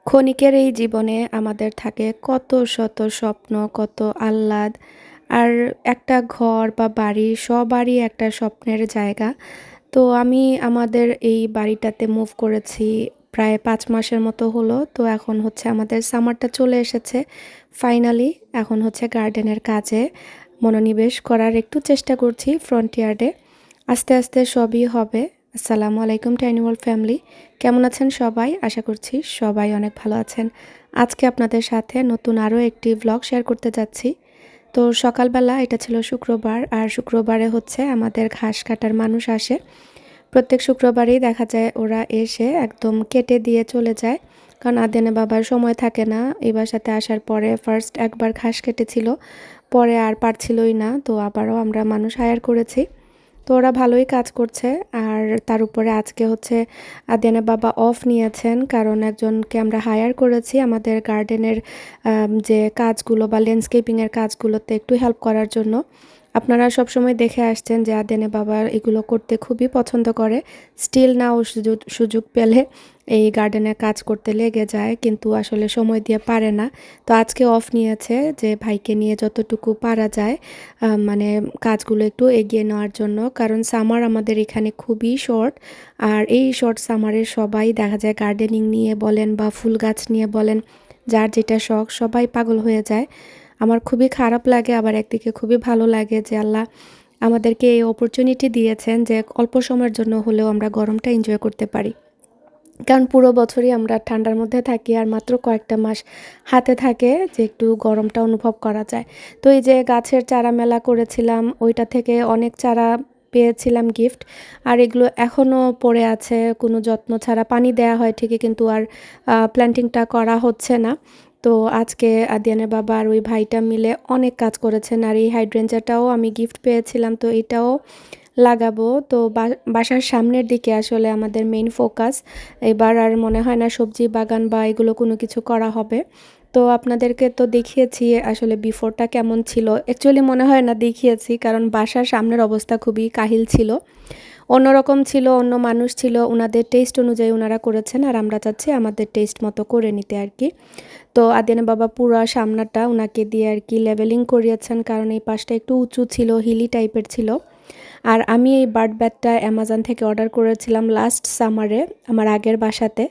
ক্ষণিকের এই জীবনে আমাদের থাকে কত শত স্বপ্ন, কত আহ্লাদ। আর একটা ঘর বা বাড়ি সবারই একটা স্বপ্নের জায়গা। তো আমি আমাদের এই বাড়িটাতে মুভ করেছি প্রায় ৫ মাসের মতো হলো। তো এখন হচ্ছে আমাদের সামারটা চলে এসেছে। ফাইনালি এখন হচ্ছে গার্ডেনের কাজে মনোনিবেশ করার একটু চেষ্টা করছি ফ্রন্ট ইয়ার্ডে। আস্তে, আস্তে সবই হবে। আসসালামু আলাইকুম টাইনি ওয়ার্ল্ড ফ্যামিলি। কেমন আছেন সবাই? আশা করছি সবাই অনেক ভালো আছেন। আজকে আপনাদের সাথে নতুন আরও একটি ভ্লগ শেয়ার করতে যাচ্ছি। তো সকালবেলা এটা ছিল শুক্রবার, আর শুক্রবারে হচ্ছে আমাদের ঘাস কাটার মানুষ আসে। প্রত্যেক শুক্রবারেই দেখা যায় ওরা এসে একদম কেটে দিয়ে চলে যায়। কারণ আদেনে বাবার সময় থাকে না। এই বাসাতে আসার পরে ফার্স্ট একবার ঘাস কেটেছিল, পরে আর পারছিলই না। তো আবারও আমরা মানুষ হায়ার করেছি। তো ওরা ভালোই কাজ করছে। আর তার উপরে আজকে হচ্ছে আদিয়ানের বাবা অফ নিয়েছেন, কারণ একজনকে আমরা হায়ার করেছি আমাদের গার্ডেনের যে কাজগুলো বা ল্যান্ডস্কেপিংয়ের কাজগুলোতে একটু হেল্প করার জন্য। আপনারা সবসময় দেখে আসছেন যে আদিয়ানের বাবা এগুলো করতে খুবই পছন্দ করে। স্টিল নাও সুযোগ পেলে এই গার্ডেনে কাজ করতে লেগে যায়, কিন্তু আসলে সময় দিয়ে পারে না। তো আজকে অফ নিয়েছে যে ভাইকে নিয়ে যতটুকু পারা যায় মানে কাজগুলো একটু এগিয়ে নেওয়ার জন্য। কারণ সামার আমাদের এখানে খুবই শর্ট। আর এই শর্ট সামারে সবাই দেখা যায় গার্ডেনিং নিয়ে বলেন বা ফুল গাছ নিয়ে বলেন, যার যেটা শখ সবাই পাগল হয়ে যায়। আমার খুবই খারাপ লাগে, আবার একদিকে খুবই ভালো লাগে যে আল্লাহ আমাদেরকে এই অপরচুনিটি দিয়েছেন যে অল্প সময়ের জন্য হলেও আমরা গরমটা এনজয় করতে পারি। কারণ পুরো বছরই আমরা ঠান্ডার মধ্যে থাকি, আর মাত্র কয়েকটা মাস হাতে থাকে যে একটু গরমটা অনুভব করা যায়। তো এই যে গাছের চারা মেলা করেছিলাম, ওইটা থেকে অনেক চারা পেয়েছিলাম গিফট। আর এগুলো এখনও পড়ে আছে, কোনো যত্ন ছাড়া পানি দেয়া হয় ঠিকই, কিন্তু আর প্ল্যান্টিংটা করা হচ্ছে না। তো আজকে আদিয়ানের বাবা আর ওই ভাইটা মিলে অনেক কাজ করেছেন। আর এই হাইড্রেঞ্জাটাও আমি গিফট পেয়েছিলাম, তো এটাও লাগাবো। তো বাসার সামনের দিকে আসলে আমাদের মেইন ফোকাস। এবার আর মনে হয় না সবজি বাগান বা এগুলো কোনো কিছু করা হবে। তো আপনাদেরকে তো দেখিয়েছি আসলে বিফোরটা কেমন ছিল। অ্যাকচুয়ালি মনে হয় না দেখিয়েছি, কারণ বাসার সামনের অবস্থা খুবই কাহিল ছিল, অন্যরকম ছিল, অন্য মানুষ ছিল, ওনাদের টেস্ট অনুযায়ী ওনারা করেছেন। আর আমরা চাচ্ছি আমাদের টেস্ট মতো করে নিতে আর কি। তো আদিয়ানের বাবা পুরো সামনাটা ওনাকে দিয়ে আর কি লেভেলিং করিয়েছেন, কারণ এই পাশটা একটু উঁচু ছিল, হিলি টাইপের ছিল। আর আমি এই বার্ড ব্যাটটা অ্যামাজন থেকে অর্ডার করেছিলাম লাস্ট সামারে আমার আগের বাসাতে।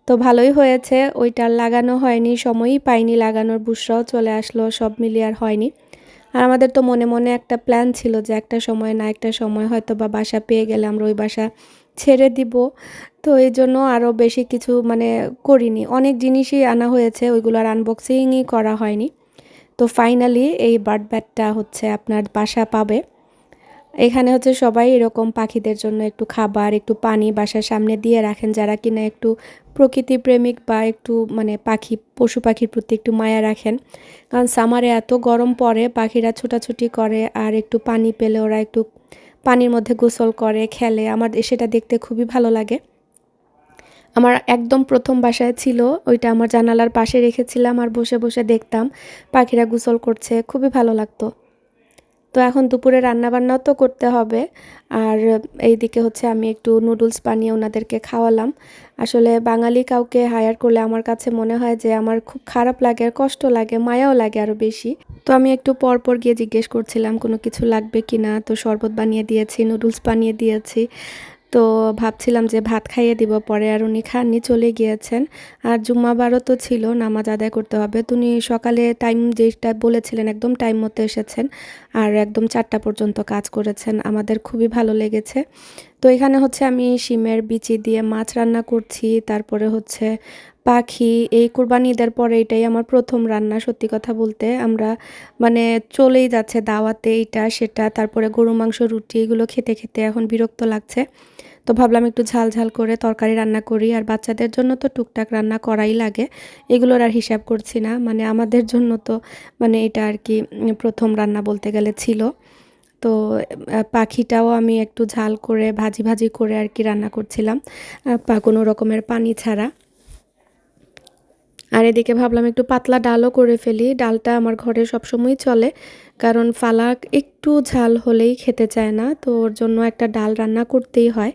তো ভালোই হয়েছে, ওইটা লাগানো হয়নি, সময়ই পাইনি লাগানোর, বুসরাও চলে আসলো, সব মিলিয়ে আর হয়নি। আর আমাদের তো মনে মনে একটা প্ল্যান ছিল যে একটা সময় না একটা সময় হয়তো বা বাসা পেয়ে গেলে আমরা ওই বাসা ছেড়ে দিব। তো এই জন্য আরও বেশি কিছু মানে করিনি, অনেক জিনিসই আনা হয়েছে, ওইগুলো আর আনবক্সিংই করা হয়নি। তো ফাইনালি এই বার্ড ব্যাটটা হচ্ছে আপনার বাসা পাবে। এখানে হচ্ছে সবাই এরকম পাখিদের জন্য একটু খাবার, একটু পানি বাসার সামনে দিয়ে রাখেন, যারা কিনা একটু প্রকৃতি প্রেমিক বা একটু মানে পশু পাখির প্রতি একটু মায়া রাখেন। কারণ সামারে এত গরম পড়ে, পাখিরা ছোটাছুটি করে, আর একটু পানি পেলে ওরা একটু পানির মধ্যে গোসল করে, খেলে। আমার সেটা দেখতে খুবই ভালো লাগে। আমার একদম প্রথম বাসায় ছিল, ওইটা আমার জানালার পাশে রেখেছিলাম আর বসে বসে দেখতাম পাখিরা গোসল করছে, খুবই ভালো লাগতো। তো এখন দুপুরে রান্নাবান্নাও তো করতে হবে। আর এইদিকে হচ্ছে আমি একটু নুডলস বানিয়ে ওনাদেরকে খাওয়ালাম। আসলে বাঙালি কাউকে হায়ার করলে আমার কাছে মনে হয় যে আমার খুব খারাপ লাগে, আর কষ্ট লাগে, মায়াও লাগে আরও বেশি। তো আমি একটু পর পর গিয়ে জিজ্ঞেস করছিলাম কোনো কিছু লাগবে কি না। তো শরবত বানিয়ে দিয়েছি, নুডলস বানিয়ে দিয়েছি। তো ভাবছিলাম যে ভাত খাইয়ে দিব, পরে আর উনি খাননি, চলে গিয়েছেন। আর জুম্মাবারও তো ছিল, নামাজ আদায় করতে হবে। তো উনি সকালে টাইম যেটা বলেছিলেন একদম টাইম মতো এসেছেন, আর একদম 4টা পর্যন্ত কাজ করেছেন, আমাদের খুবই ভালো লেগেছে। তো এখানে হচ্ছে আমি শিমের বিচি দিয়ে মাছ রান্না করছি, তারপরে হচ্ছে পাখি। এই কুরবানি ঈদের পরে এটাই আমার প্রথম রান্না, সত্যি কথা বলতে। আমরা মানে চলেই যাচ্ছে দাওয়াতে এইটা সেটা, তারপরে গরু মাংস, রুটি, এগুলো খেতে খেতে এখন বিরক্ত লাগছে। তো ভাবলাম একটু ঝাল ঝাল করে তরকারি রান্না করি, আর বাচ্চাদের জন্য তো টুকটাক রান্না করাই লাগে, এগুলোর আর হিসাব করছি না। মানে আমাদের জন্য তো মানে এটা আর কি প্রথম রান্না বলতে গেলে ছিল। তো পাখিটাও আমি একটু ঝাল করে ভাজি ভাজি করে আর কি রান্না করছিলাম, কোনো রকমের পানি ছাড়া। আর এদিকে ভাবলাম একটু পাতলা ডালও করে ফেলি। ডালটা আমার ঘরে সবসময়ই চলে। কারণ ফালাক একটু ঝাল হলেই খেতে চায় না। তো ওর জন্য একটা ডাল রান্না করতেই হয়।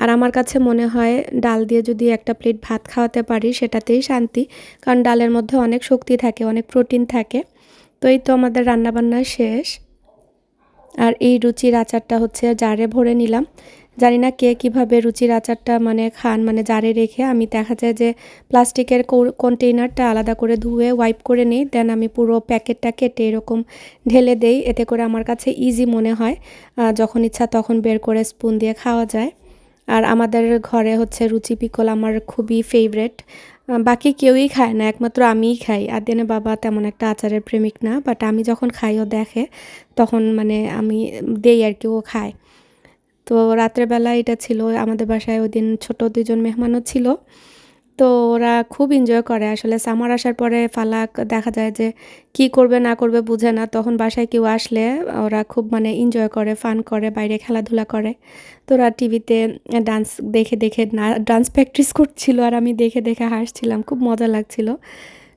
আর আমার কাছে মনে হয় ডাল দিয়ে যদি একটা প্লেট ভাত খাওয়াতে পারি সেটাতেই শান্তি। কারণ ডালের মধ্যে অনেক শক্তি থাকে, অনেক প্রোটিন থাকে। তো এই তো আমাদের রান্নাবান্না শেষ। আর এই রুচির আচারটা হচ্ছে জারে ভরে নিলাম। জানি না কে কীভাবে রুচির আচারটা মানে খান, মানে জারে রেখে। আমি দেখা যায় যে প্লাস্টিকের কন্টেইনারটা আলাদা করে ধুয়ে ওয়াইপ করে নিই, দেন আমি পুরো প্যাকেটটা কেটে এরকম ঢেলে দেই। এতে করে আমার কাছে ইজি মনে হয়, যখন ইচ্ছা তখন বের করে স্পুন দিয়ে খাওয়া যায়। আর আমাদের ঘরে হচ্ছে রুচি পিকল আমার খুবই ফেভারেট। বাকি কেউই খায় না, একমাত্র আমিই খাই। আদিয়ানে বাবা তেমন একটা আচারের প্রেমিক না, বাট আমি যখন খাই ও দেখে তখন মানে আমি দেই আর কি, ও খায়। তো রাত্রেবেলা এটা ছিল আমাদের বাসায়, ওই দিন ছোট ২ জন মেহমানও ছিল। তো ওরা খুব এনজয় করে। আসলে সামার আসার পরে ফালাক দেখা যায় যে কি করবে না করবে বুঝে না। তখন বাসায় কেউ আসলে ওরা খুব মানে এনজয় করে, ফান করে, বাইরে খেলাধুলা করে। তো ওরা টিভিতে ডান্স দেখে, দেখে ডান্স প্র্যাকটিস করছিল আর আমি দেখে, দেখে হাসছিলাম। খুব মজা লাগছিল।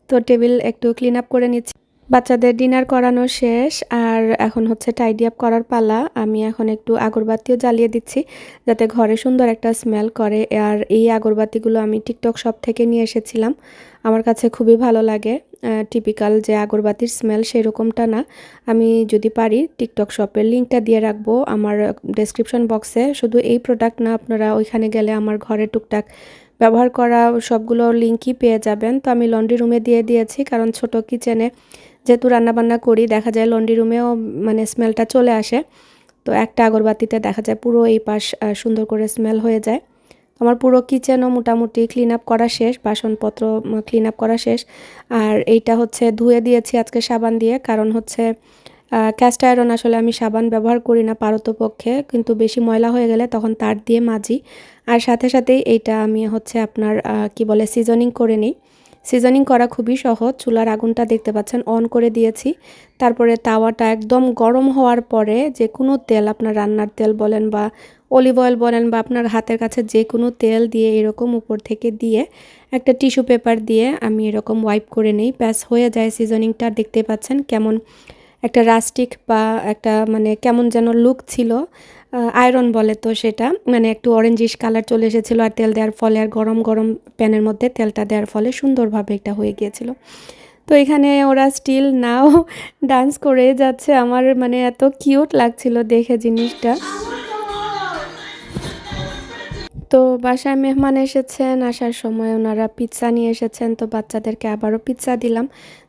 তো টেবিল একটু ক্লিন আপ করে নিচ্ছি। বাচ্চাদের ডিনার করানো শেষ আর এখন হচ্ছে টাইডি আপ করার পালা। আমি এখন একটু আগরবাতিও জ্বালিয়ে দিচ্ছি যাতে ঘরে সুন্দর একটা স্মেল করে। আর এই আগরবাতিগুলো আমি টিকটক শপ থেকে নিয়ে এসেছিলাম। আমার কাছে খুবই ভালো লাগে। টিপিক্যাল যে আগরবাতির স্মেল সেরকমটা না। আমি যদি পারি টিকটক শপের লিঙ্কটা দিয়ে রাখবো আমার ডেসক্রিপশন বক্সে। শুধু এই প্রোডাক্ট না, আপনারা ওইখানে গেলে আমার ঘরে টুকটাক ব্যবহার করা সবগুলো লিঙ্কই পেয়ে যাবেন। তো আমি লন্ড্রি রুমে দিয়ে দিয়েছি, কারণ ছোট কিচেনে যেহেতু রান্নাবান্না করি দেখা যায় লন্ড্রি রুমেও মানে স্মেলটা চলে আসে। তো একটা আগরবাতিতে দেখা যায় পুরো এই পাশ সুন্দর করে স্মেল হয়ে যায়। আমার পুরো কিচেনও মোটামুটি ক্লিন আপ করা শেষ, বাসনপত্র ক্লিন আপ করা শেষ। আর এইটা হচ্ছে ধুয়ে দিয়েছি আজকে সাবান দিয়ে, কারণ হচ্ছে ক্যাস্ট আয়রন আসলে আমি সাবান ব্যবহার করি না পারতপক্ষে, কিন্তু বেশি ময়লা হয়ে গেলে তখন তার দিয়ে মাজি। আর সাথে সাথেই এইটা আমি হচ্ছে আপনার কি বলে সিজনিং করে নিই। সিজনিং করা খুবই সহজ। চুলার আগুনটা দেখতে পাচ্ছেন অন করে দিয়েছি। তারপরে তাওয়াটা একদম গরম হওয়ার পরে যে কোনো তেল, আপনার রান্নার তেল বলেন বা অলিভ অয়েল বলেন বা আপনার হাতের কাছে যে কোনো তেল দিয়ে এরকম উপর থেকে দিয়ে একটা টিস্যু পেপার দিয়ে আমি এরকম ওয়াইপ করে নিই। ব্যাস হয়ে যায় সিজনিংটা। দেখতে পাচ্ছেন কেমন একটা রাস্টিক বা একটা মানে কেমন যেন লুক ছিল। আয়রন বলে তো সেটা, মানে একটু অরেঞ্জিশ কালার চলে এসেছিলো আর তেল দেওয়ার ফলে আর গরম গরম প্যানের মধ্যে তেলটা দেওয়ার ফলে সুন্দরভাবে এটা হয়ে গিয়েছিল। তো এখানে ওরা স্টিল নাও ডান্স করে যাচ্ছে। আমার মানে এত কিউট লাগছিল দেখে জিনিসটা। তো বাসায় মেহমান এসেছেন, আসার সময় ওনারা পিৎজা নিয়ে এসেছেন। তো বাচ্চাদেরকে আবারও পিৎজা দিলাম।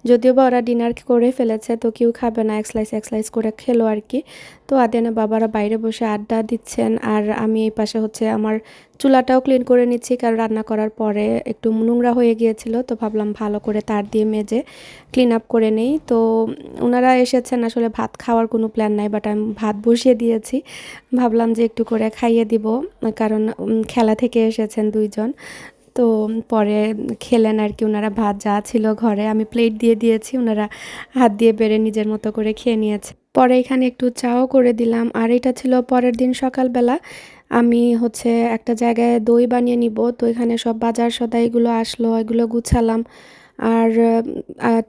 যদিও বা ওরা ডিনার করে ফেলেছে, তো কেউ খাবে না, এক স্লাইস করে খেলো আর কি। তো আদিয়ানা বাবারা বাইরে বসে আড্ডা দিচ্ছেন আর আমি এই পাশে হচ্ছে আমার চুলাটাও ক্লিন করে নিচ্ছি, কারণ রান্না করার পরে একটু নোংরা হয়ে গিয়েছিল। তো ভাবলাম ভালো করে তার দিয়ে মেজে ক্লিন আপ করে নেই। তো ওনারা এসেছেন, আসলে ভাত খাওয়ার কোনো প্ল্যান নাই, বাট আমি ভাত বসিয়ে দিয়েছি। ভাবলাম যে একটু করে খাইয়ে দিব, কারণ খেলা থেকে এসেছেন ২ জন। তো পরে খেলেন আর কি। ওনারা ভাত যা ছিল ঘরে আমি প্লেট দিয়ে দিয়েছি, ওনারা হাত দিয়ে বেড়ে নিজের মতো করে খেয়ে নিয়েছে। পরে এখানে একটু চাও করে দিলাম। আর এটা ছিল পরের দিন সকালবেলা। আমি হচ্ছে একটা জায়গায় দই বানিয়ে নিব। তো এখানে সব বাজার সদাইগুলো আসলো, এগুলো গুছালাম। আর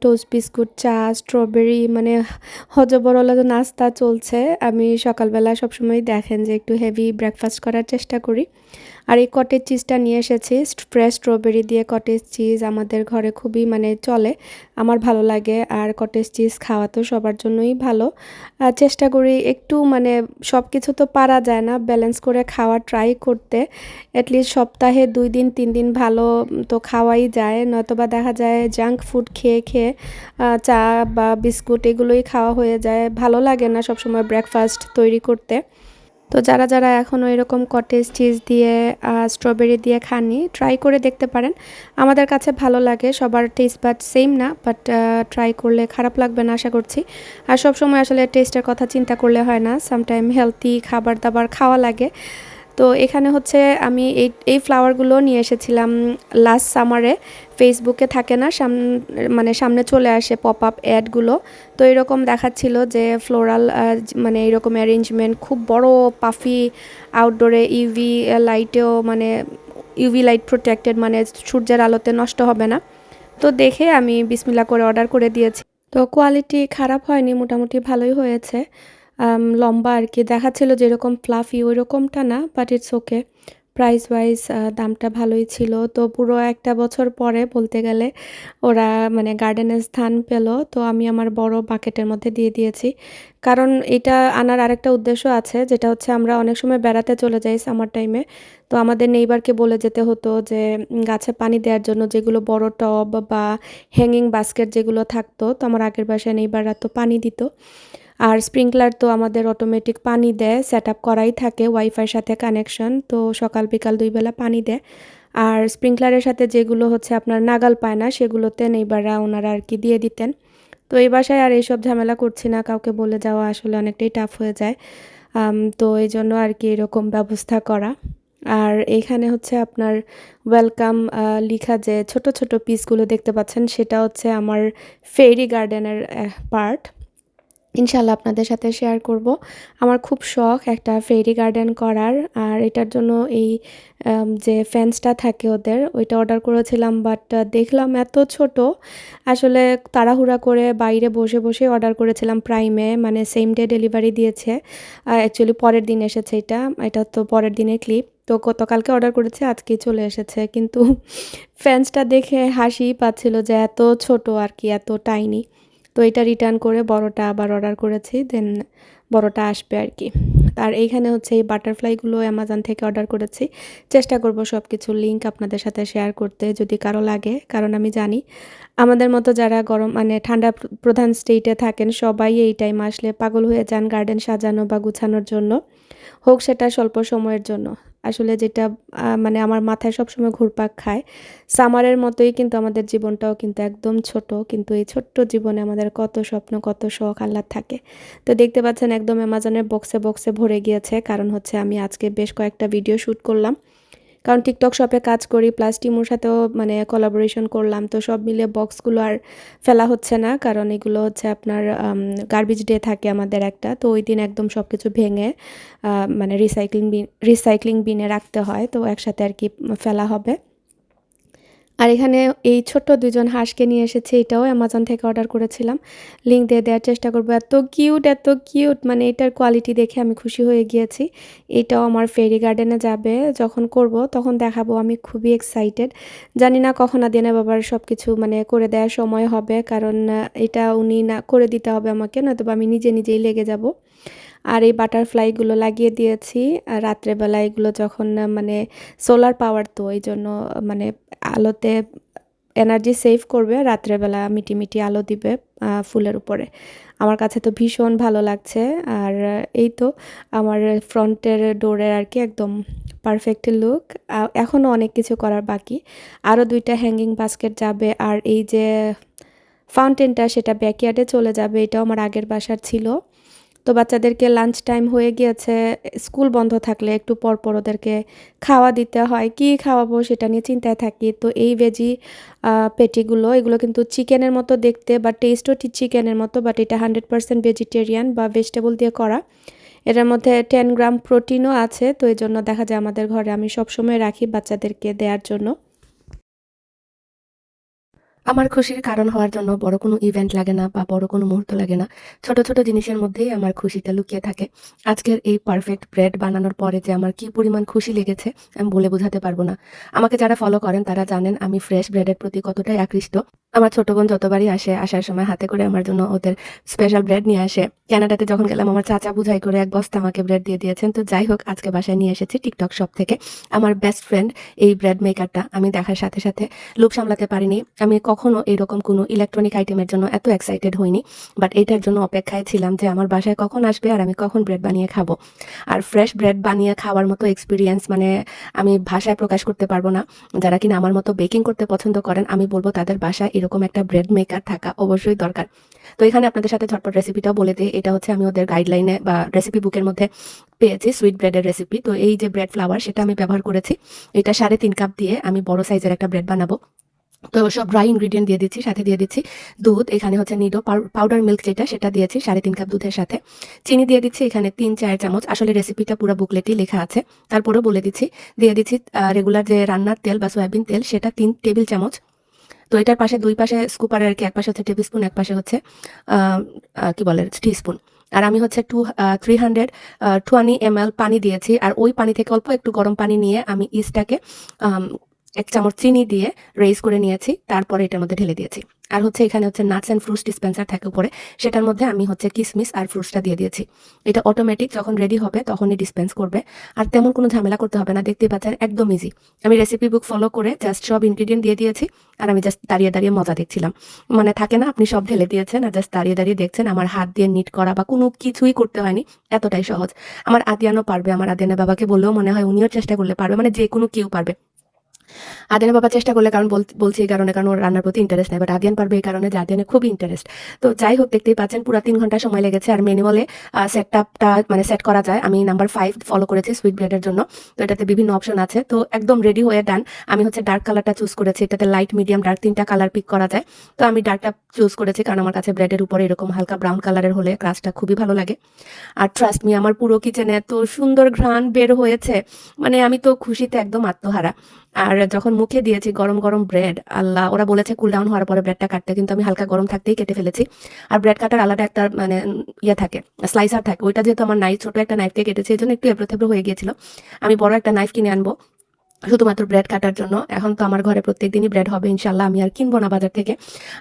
টোস্ট বিস্কুট, চা, স্ট্রবেরি, মানে হযবরল নাস্তা চলছে। আমি সকালবেলা সবসময় দেখেন যে একটু হেভি ব্রেকফাস্ট করার চেষ্টা করি। আর এই কটেজ চিজটা নিয়ে এসেছি, ফ্রেশ স্ট্রবেরি দিয়ে কটেজ চিজ আমাদের ঘরে খুবই মানে চলে, আমার ভালো লাগে। আর কটেজ চিজ খাওয়া তো সবার জন্যই ভালো। চেষ্টা করি একটু মানে সব কিছু তো পারা যায় না, ব্যালেন্স করে খাওয়া ট্রাই করতে। অ্যাটলিস্ট সপ্তাহে ২ দিন ৩ দিন ভালো তো খাওয়াই যায়, নয়তোবা দেখা যায় জাঙ্ক ফুড খেয়ে খেয়ে চা বা বিস্কুট এগুলোই খাওয়া হয়ে যায়। ভালো লাগে না সবসময় ব্রেকফাস্ট তৈরি করতে। তো যারা যারা এখনও এরকম কটেজ চিজ দিয়ে স্ট্রবেরি দিয়ে খাননি, ট্রাই করে দেখতে পারেন। আমাদের কাছে ভালো লাগে, সবার টেস্ট বাট সেম না, বাট ট্রাই করলে খারাপ লাগবে না আশা করছি। আর সব সময় আসলে টেস্টের কথা চিন্তা করলে হয় না, সামটাইম হেলদি খাবার দাবার খাওয়া লাগে। তো এখানে হচ্ছে আমি এই ফ্লাওয়ারগুলো নিয়ে এসেছিলাম লাস্ট সামারে। ফেসবুকে থাকে না মানে সামনে চলে আসে পপ আপ অ্যাডগুলো। তো এরকম দেখাচ্ছিল যে ফ্লোরাল মানে এরকম অ্যারেঞ্জমেন্ট খুব বড় পাফি, আউটডোরে লাইটেও মানে ইউভি লাইট প্রোটেক্টেড, মানে সূর্যের আলোতে নষ্ট হবে না। তো দেখে আমি বিসমিল্লাহ করে অর্ডার করে দিয়েছি। তো কোয়ালিটি খারাপ হয়নি, মোটামুটি ভালোই হয়েছে। লম্বা আরকি দেখাচ্ছিল যেরকম ফ্লাফি ওইরকমটা না, but it's okay. Price wise দামটা ভালোই ছিল। তো পুরো ১ টা বছর পরে বলতে গেলে ওরা মানে গার্ডেনের স্থান পেল। তো আমি আমার বড় বাকেটের মধ্যে দিয়ে দিয়েছি। কারণ এটা আনার আরেকটা উদ্দেশ্য আছে, যেটা হচ্ছে আমরা অনেক সময় বেড়াতে চলে যাই সামার টাইমে। তো আমাদের নেইবারকে বলে যেতে হতো যে গাছে পানি দেওয়ার জন্য যেগুলো বড় টব বা হ্যাঙ্গিং বাস্কেট যেগুলো থাকতো, তো আমার আগের বাসায় নেইবাররা তো পানি দিত। আর স্প্রিংকলার তো আমাদের অটোমেটিক পানি দেয়, সেট আপ করাই থাকে ওয়াইফাইয়ের সাথে কানেকশন। তো সকাল বিকাল ২ বেলা পানি দেয়। আর স্প্রিংকলারের সাথে যেগুলো হচ্ছে আপনার নাগাল পায় না, সেগুলোতে নেইবাররা ওনারা আরকি দিয়ে দিতেন। তো এই বাসায় আর এইসব ঝামেলা করছি না, কাউকে বলে যাওয়া আসলে অনেকটাই টাফ হয়ে যায়। তো এইজন্য আরকি এরকম ব্যবস্থা করা। আর এইখানে হচ্ছে আপনার ওয়েলকাম লিখা যে ছোট, ছোট পিসগুলো দেখতে পাচ্ছেন, সেটা হচ্ছে আমার ফেইরি গার্ডেনের পার্ট। ইনশাআল্লাহ আপনাদের সাথে শেয়ার করব। আমার খুব শখ একটা ফেইরি গার্ডেন করার। আর এটার জন্য এই যে ফেন্সটা থাকে ওদের, ওইটা অর্ডার করেছিলাম, বাট দেখলাম এত ছোট। আসলে তাড়াহুড়া করে বাইরে বসে, বসে অর্ডার করেছিলাম প্রাইমে, মানে সেম ডে ডেলিভারি দিয়েছে। অ্যাকচুয়ালি পরের দিন এসেছে এটা। এটা তো পরের দিনের ক্লিপ। তো গতকালকে অর্ডার করেছি, আজকেই চলে এসেছে। কিন্তু ফেন্সটা দেখে হাসিই পাচ্ছিল যে এত ছোট আরকি, এত টাইনি। তো এটা রিটার্ন করে বড়টা আবার অর্ডার করেছি, দেন বড়টা আসবে আর কি। আর এইখানে হচ্ছে এই বাটারফ্লাইগুলো অ্যামাজন থেকে অর্ডার করেছি। চেষ্টা করব সব কিছুর লিঙ্ক আপনাদের সাথে শেয়ার করতে যদি কারো লাগে, কারণ আমি জানি আমাদের মতো যারা গরম মানে ঠান্ডা প্রধান স্টেটে থাকেন সবাই এই টাইম আসলে পাগল হয়ে যান গার্ডেন সাজানো বা গুছানোর জন্য, হোক সেটা স্বল্প সময়ের জন্য। আসলে যেটা মানে আমার মাথায় সবসময় ঘুরপাক খায়, সামারের মতোই কিন্তু আমাদের জীবনটাও কিন্তু একদম ছোট। কিন্তু এই ছোট্ট জীবনে আমাদের কত স্বপ্ন, কত শখ আহ্লাদ থাকে। তো দেখতে পাচ্ছেন একদম অ্যামাজনের বক্সে, বক্সে ভরে গিয়েছে। কারণ হচ্ছে আমি আজকে বেশ কয়েকটা ভিডিও শ্যুট করলাম। কারণ টিকটক শপে কাজ করি, প্লাস টিমুর সাথেও মানে কোলাবোরেশন করলাম। তো সব মিলিয়ে বক্সগুলো আর ফেলা হচ্ছে না। কারণ এগুলো হচ্ছে আপনার গার্বেজ ডে থাকে আমাদের একটা। তো ওই দিন একদম সবকিছু ভেঙে মানে রিসাইক্লিং বিনে রাখতে হয়। তো একসাথে আরকি ফেলা হবে। আর এখানে এই ছোট্ট ২ জন হাঁসকে নিয়ে এসেছি, এটাও অ্যামাজন থেকে অর্ডার করেছিলাম। লিঙ্ক দিয়ে দেওয়ার চেষ্টা করব। এত কিউট, এত কিউট, মানে এটার কোয়ালিটি দেখে আমি খুশি হয়ে গিয়েছি। এটাও আমার ফেরি গার্ডেনে যাবে, যখন করব তখন দেখাবো। আমি খুবই এক্সাইটেড। জানি না কখন আদিয়ানা বাবার সবকিছু মানে করে দেওয়ার সময় হবে, কারণ এটা উনি না করে দিতে হবে আমাকে, নয়তোবা আমি নিজে, নিজেই লেগে যাব। আর এই বাটারফ্লাইগুলো লাগিয়ে দিয়েছি রাত্রেবেলা। এগুলো যখন মানে সোলার পাওয়ার, তো এইজন্য মানে আলোতে এনার্জি সেভ করবে, রাত্রেবেলা মিটি আলো দিবে ফুলের উপরে। আমার কাছে তো ভীষণ ভালো লাগছে। আর এই তো আমার ফ্রন্টের ডোরের আর কি একদম পারফেক্ট লুক। এখনও অনেক কিছু করার বাকি। আরও ২টা হ্যাঙ্গিং বাস্কেট যাবে। আর এই যে ফাউন্টেনটা, সেটা ব্যাকইয়ার্ডে চলে যাবে। এটাও আমার আগের বাসার ছিল। তো বাচ্চাদেরকে লাঞ্চ টাইম হয়ে গিয়েছে। স্কুল বন্ধ থাকলে একটু পর, পর ওদেরকে খাওয়া দিতে হয়। কী খাওয়াবো সেটা নিয়ে চিন্তায় থাকি। তো এই ভেজি পেটিগুলো, এগুলো কিন্তু চিকেনের মতো দেখতে বা টেস্টও ঠিক চিকেনের মতো, বাট এটা 100% ভেজিটেরিয়ান বা ভেজিটেবল দিয়ে করা। এটার মধ্যে 10 গ্রাম প্রোটিনও আছে। তো এজন্য দেখা যায় আমাদের ঘরে আমি সবসময় রাখি বাচ্চাদেরকে দেয়ার জন্য। আমার খুশির কারণ হওয়ার জন্য বড় কোনো ইভেন্ট লাগে না বা বড় কোনো মুহূর্ত লাগে না। ছোট, ছোট জিনিসের মধ্যেই আমার খুশিটা লুকিয়ে থাকে। আজকের এই পারফেক্ট ব্রেড বানানোর পরে যে আমার কি পরিমাণ খুশি লেগেছে আমি বলে বোঝাতে পারবো না। আমাকে যারা ফলো করেন তারা জানেন আমি ফ্রেশ ব্রেডের প্রতি কতটাই আকৃষ্ট। আমার ছোট বোন যতবারই আসে, আসার সময় হাতে করে আমার জন্য ওদের স্পেশাল ব্রেড নিয়ে আসে। কানাডাতে যখন গেলাম আমার চাচা বুঝাই করে ১ বস্তা আমাকে ব্রেড দিয়ে দিয়েছেন। তো যাই হোক আজকে বাসায় নিয়ে এসেছি টিকটক শপ থেকে। আমার বেস্ট ফ্রেন্ড এই ব্রেড মেকারটা আমি দেখার সাথে, সাথে লোভ সামলাতে পারিনি। আমি কখনো এরকম কোনো ইলেকট্রনিক আইটেমের জন্য এত এক্সাইটেড হইনি। বাট এটার জন্য অপেক্ষায় ছিলাম যে আমার বাসায় কখন আসবে আর আমি কখন ব্রেড বানিয়ে খাবো। আর ফ্রেশ ব্রেড বানিয়ে খাওয়ার মতো এক্সপেরিয়েন্স মানে আমি ভাষায় প্রকাশ করতে পারবো না। যারা কিনা আমার মতো বেকিং করতে পছন্দ করেন আমি বলব তাদের বাসায় এরকম একটা ব্রেড মেকার থাকা অবশ্যই দরকার। তো এখানে আপনাদের সাথে ঝটপট রেসিপিটাও বলে দিই। এটা হচ্ছে আমি ওদের গাইডলাইনে বা রেসিপি বুকের মধ্যে পেয়েছি সুইট ব্রেডের রেসিপি। তো এই যে ব্রেড ফ্লাওয়ার সেটা আমি ব্যবহার করেছি। এটা ৩.৫ কাপ দিয়ে আমি বড় সাইজের একটা ব্রেড বানাবো। তো সব ড্রাই ইনগ্রিডিয়েন্ট দিয়ে দিচ্ছি, সাথে দিয়ে দিচ্ছি দুধ। এখানে হচ্ছে নিডো পাউডার মিল্ক যেটা সেটা দিয়েছি ৩.৫ কাপ দুধের সাথে। চিনি দিয়ে দিচ্ছি এখানে ৩-৪ চামচ। আসলে রেসিপিটা পুরো বুকলেটেই লেখা আছে, তারপরেও বলে দিচ্ছি। দিয়ে দিচ্ছি রেগুলার যে রান্নার তেল বা সয়াবিন তেল সেটা ৩ টেবিল চামচ। তো এটার পাশে 2 পাশে স্কুপারের আরকি, এক পাশে হচ্ছে টেবিল স্পুন, এক পাশে হচ্ছে আ আ কি বলে টিস্পুন। আর আমি হচ্ছে 320 ml পানি দিয়েছি। আর ওই পানি থেকে অল্প একটু গরম পানি নিয়ে আমি ইস্টটাকে আম ১ চামচ চিনি দিয়ে রেইজ করে নিয়েছি। তারপরে এটার মধ্যে ঢেলে দিয়েছি। আর হচ্ছে এখানে হচ্ছে নাটস অ্যান্ড ফ্রুটস ডিসপেন্সার থাকে উপরে। সেটার মধ্যে আমি হচ্ছে কিসমিস আর ফ্রুটসটা দিয়ে দিয়েছি। এটা অটোমেটিক যখন রেডি হবে তখনই ডিসপেন্স করবে। আর তেমন কোনো ঝামেলা করতে হবে না। দেখতেই পাচ্ছেন একদম ইজি। আমি রেসিপি বুক ফলো করে জাস্ট সব ইনগ্রিডিয়েন্ট দিয়ে দিয়েছি। আর আমি জাস্ট দাঁড়িয়ে, দাঁড়িয়ে মজা দেখছিলাম। মানে থাকে না আপনি সব ঢেলে দিয়েছেন আর জাস্ট দাঁড়িয়ে, দাঁড়িয়ে দেখছেন। আমার হাত দিয়ে নিট করা বা কোনো কিছুই করতে হয়নি। এতটাই সহজ। আমার আদিয়ানও পারবে। আমার আদিয়ানের বাবাকে বললেও মনে হয় উনিও চেষ্টা করলে পারবে। মানে যেকোনো কেউ পারবে। আদিয়ানের বাবা চেষ্টা করলে, কারণ বলছি এই কারণে, কারণ ওর রান্নার প্রতি ইন্টারেস্ট নাই। বাট আদিয়ান পারবে এই কারণে যে আদিয়ানের খুবই ইন্টারেস্ট। তো যাই হোক, দেখতেই পাচ্ছেন পুরা ৩ ঘন্টা সময় লেগেছে। আর ম্যানুয়ালে সেটআপটা মানে সেট করা যায়। আমি নাম্বার 5 ফলো করেছি সুইট ব্রেডের জন্য। তো এটাতে বিভিন্ন অপশন আছে। তো একদম রেডি হয়ে ডান। আমি হচ্ছে ডার্ক কালারটা চুজ করেছি। এটাতে লাইট, মিডিয়াম, ডার্ক ৩ টা কালার পিক করা যায়। তো আমি ডার্কটা চুজ করেছি কারণ আমার কাছে ব্রেডের উপরে এরকম হালকা ব্রাউন কালারের হলে ক্রাস্টটা খুবই ভালো লাগে। আর ট্রাস্ট মি, আমার পুরো কিচেনে এত সুন্দর ঘ্রাণ বের হয়েছে। মানে আমি তো খুশিতে একদম আত্মহারা। আর যখন মুখে দিয়েছি গরম, গরম ব্রেড, আল্লাহ! ওরা বলেছে কুল ডাউন হওয়ার পরে ব্রেডটা কাটতে, কিন্তু আমি হালকা গরম থাকতেই কেটে ফেলেছি। আর ব্রেড কাটার আলাদা একটা মানে ইয়ে থাকে, স্লাইসার থাকে। ওইটা যেহেতু আমার নাই, ছোট একটা নাইফ দিয়ে কেটেছি, এজন্য একটু এবড়ো-থেবড়ো হয়ে গিয়েছিল। আমি বড় একটা নাইফ কিনে আনবো শুধুমাত্র ব্রেড কাটার জন্য। এখন তো আমার ঘরে প্রত্যেকদিনই ব্রেড হবে ইনশাআল্লাহ। আমি আর কিনবো না বাজার থেকে।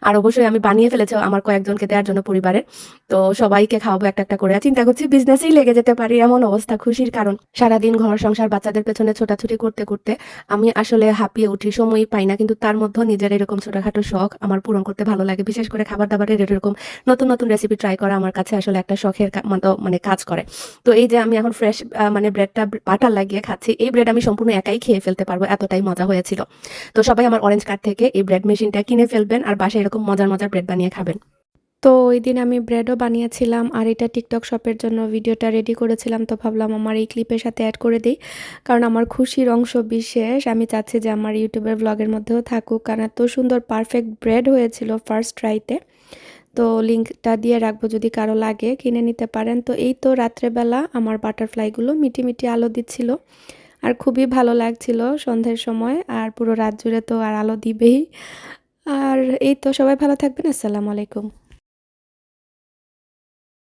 আর অবশ্যই আমি বানিয়ে ফেলেছি আমার কয়েকজনকে দেওয়ার জন্য পরিবারের। তো সবাইকে খাওয়াবো একটা, একটা করে। আর চিন্তা করছি বিজনেসেই লেগে যেতে পারি, এমন অবস্থা খুশির কারণ। সারাদিন ঘর সংসার বাচ্চাদের পেছনে ছোটাছুটি করতে, করতে আমি আসলে হাঁপিয়ে উঠি, সময়ই পাই না। কিন্তু তার মধ্যেও নিজের এরকম ছোটখাটো শখ আমার পূরণ করতে ভালো লাগে। বিশেষ করে খাবার-দাবারের এরকম নতুন, নতুন রেসিপি ট্রাই করা আমার কাছে আসলে একটা শখের মতো মানে কাজ করে। তো এই যে আমি এখন ফ্রেশ মানে ব্রেডটা বাটার লাগিয়ে খাচ্ছি। এই ব্রেড আমি সম্পূর্ণ একাই খেয়ে ফেলতে পারবো, এতটাই মজা হয়েছিল। তো সবাই আমার অরেঞ্জ কার্ড থেকে এই ব্রেড মেশিনটা কিনে ফেলবেন আর বাসায় এরকম মজার, মজার ব্রেড বানিয়ে খাবেন। তো ওইদিন আমি ব্রেডও বানিয়েছিলাম আর এটা টিকটক শপের জন্য ভিডিওটা রেডি করেছিলাম। তো ভাবলাম আমার এই ক্লিপের সাথে অ্যাড করে দিই। কারণ আমার খুশির অংশ বিশেষ। আমি চাচ্ছি যে আমার ইউটিউবের ব্লগের মধ্যেও থাকুক। কারণ এত সুন্দর পারফেক্ট ব্রেড হয়েছিল ফার্স্ট ট্রাইতে। তো লিঙ্কটা দিয়ে রাখবো, যদি কারো লাগে কিনে নিতে পারেন। তো এই তো রাত্রেবেলা আমার বাটারফ্লাইগুলো মিটি, মিটি আলো দিচ্ছিল। আর খুবই ভালো লাগছিল সন্ধ্যের সময়। আর পুরো রাত জুড়ে তো আর আলো দিবেই। আর এই তো সবাই ভালো থাকবেন। আসসালামু আলাইকুম।